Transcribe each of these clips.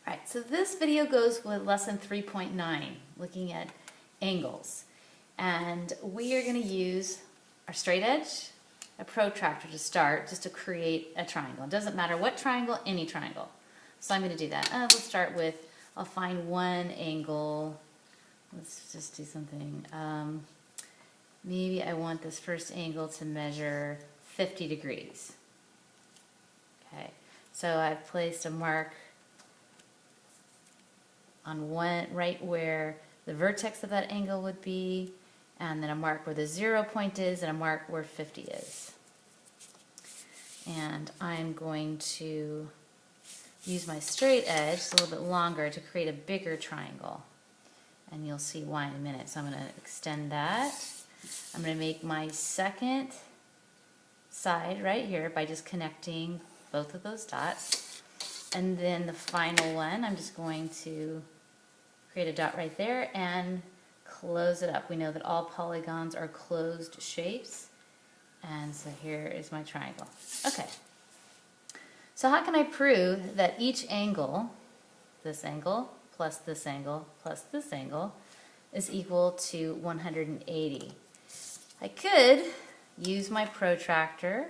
Alright, so this video goes with lesson 3.9, looking at angles. And we are going to use our straight edge, a protractor to start, just to create a triangle. It doesn't matter what triangle, any triangle. So I'm going to do that. Let's start with, I'll find one angle. Let's just do something. Maybe I want this first angle to measure 50 degrees. Okay, so I've placed a mark on one, right where the vertex of that angle would be, and then a mark where the 0 point is, and a mark where 50 is. And I'm going to use my straight edge, it's a little bit longer, to create a bigger triangle. And you'll see why in a minute. So I'm going to extend that. I'm going to make my second side right here by just connecting both of those dots. And then the final one, I'm just going to create a dot right there and close it up. We know that all polygons are closed shapes. And so here is my triangle. Okay. So how can I prove that each angle, this angle plus this angle plus this angle, is equal to 180? I could use my protractor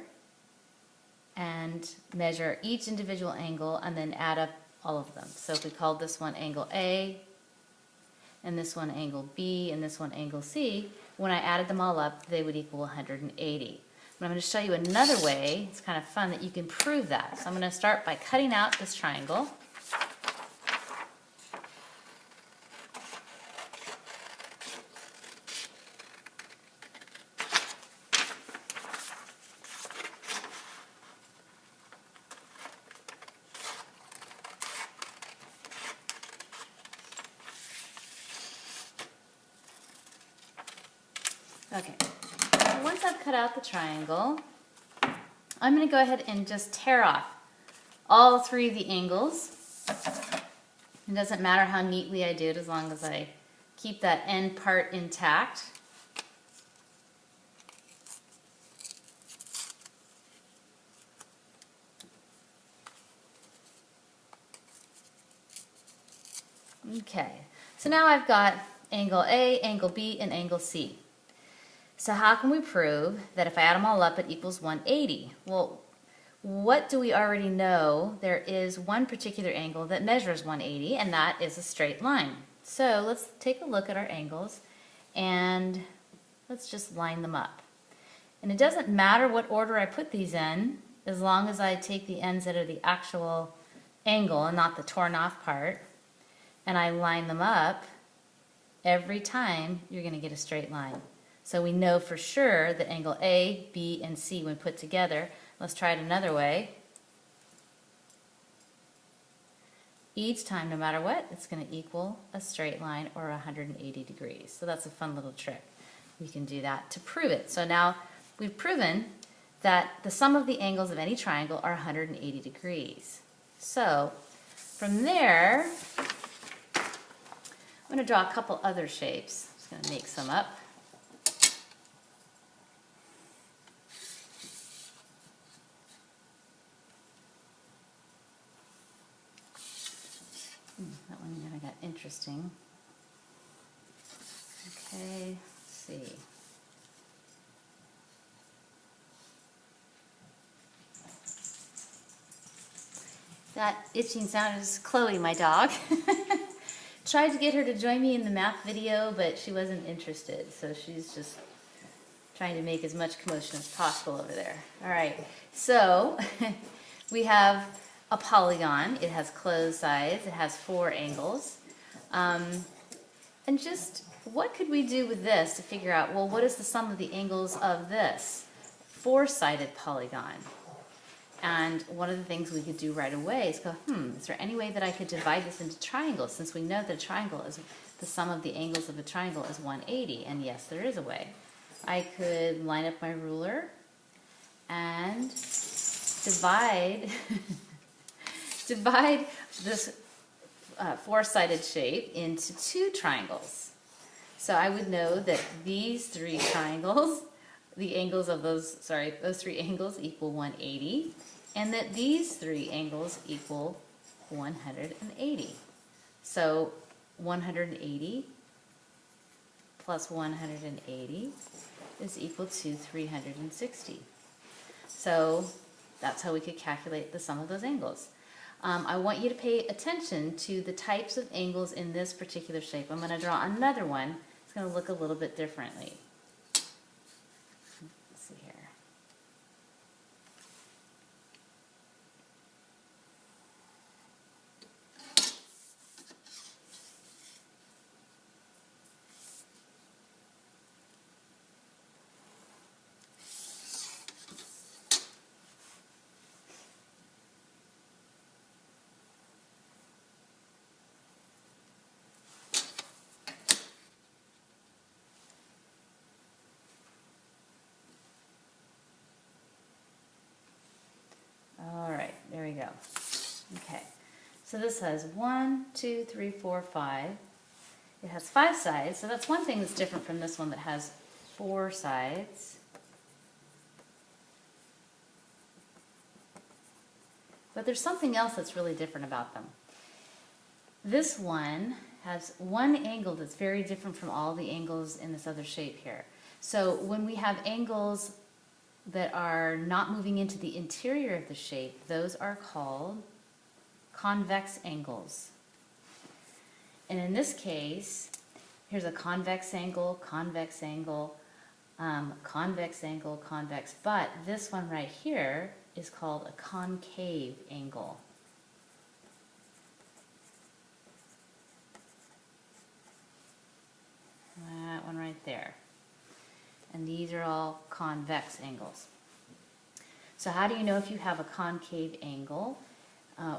and measure each individual angle and then add up all of them. So if we called this one angle A, and this one angle B, and this one angle C, when I added them all up, they would equal 180. But I'm going to show you another way, it's kind of fun, that you can prove that. So I'm going to start by cutting out this triangle. Okay, so once I've cut out the triangle, I'm going to go ahead and just tear off all three of the angles. It doesn't matter how neatly I do it as long as I keep that end part intact. Okay, so now I've got angle A, angle B, and angle C. So how can we prove that if I add them all up it equals 180? Well, what do we already know? There is one particular angle that measures 180, and that is a straight line. So let's take a look at our angles and let's just line them up. And it doesn't matter what order I put these in, as long as I take the ends that are the actual angle and not the torn off part, and I line them up, every time you're going to get a straight line. So we know for sure that angle A, B, and C, when put together, let's try it another way. Each time, no matter what, it's going to equal a straight line or 180 degrees. So that's a fun little trick. We can do that to prove it. So now we've proven that the sum of the angles of any triangle are 180 degrees. So from there, I'm going to draw a couple other shapes. I'm just going to make some up. That one kind of got interesting. Okay, let's see. That itching sound is Chloe, my dog. Tried to get her to join me in the math video, but she wasn't interested, so she's just trying to make as much commotion as possible over there. All right, so we have a polygon. It has closed sides. It has 4 angles. And just what could we do with this to figure out, well, what is the sum of the angles of this 4-sided polygon? And one of the things we could do right away is go, is there any way that I could divide this into triangles, since we know that a triangle is, the sum of the angles of a triangle is 180, and yes, there is a way. I could line up my ruler and divide divide this 4-sided shape into 2 triangles. So I would know that these 3 triangles, the angles of those 3 angles equal 180, and that these 3 angles equal 180. So 180 plus 180 is equal to 360. So that's how we could calculate the sum of those angles. I want you to pay attention to the types of angles in this particular shape. I'm going to draw another one. It's going to look a little bit differently. Let's see here. All right, there we go. Okay, so this has 1, 2, 3, 4, 5. It has 5 sides, so that's one thing that's different from this one that has 4 sides. But there's something else that's really different about them. This one has one angle that's very different from all the angles in this other shape here. So when we have angles that are not moving into the interior of the shape, those are called convex angles. And in this case, here's a convex angle, convex angle, convex angle, convex, but this one right here is called a concave angle. That one right there. And these are all convex angles. So how do you know if you have a concave angle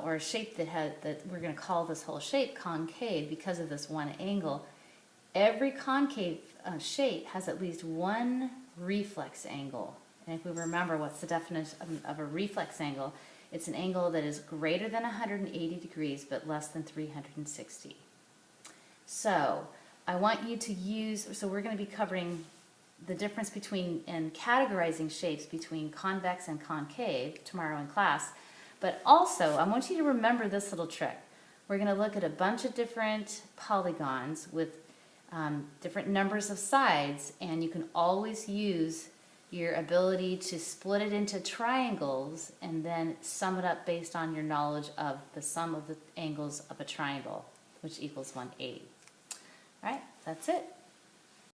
or a shape that we're going to call this whole shape concave because of this one angle? Every concave shape has at least one reflex angle. And if we remember what's the definition of a reflex angle, it's an angle that is greater than 180 degrees but less than 360. So I want you to use, so we're going to be covering the difference between and categorizing shapes between convex and concave tomorrow in class. But also, I want you to remember this little trick. We're going to look at a bunch of different polygons with different numbers of sides, and you can always use your ability to split it into triangles and then sum it up based on your knowledge of the sum of the angles of a triangle, which equals 180. All right, that's it.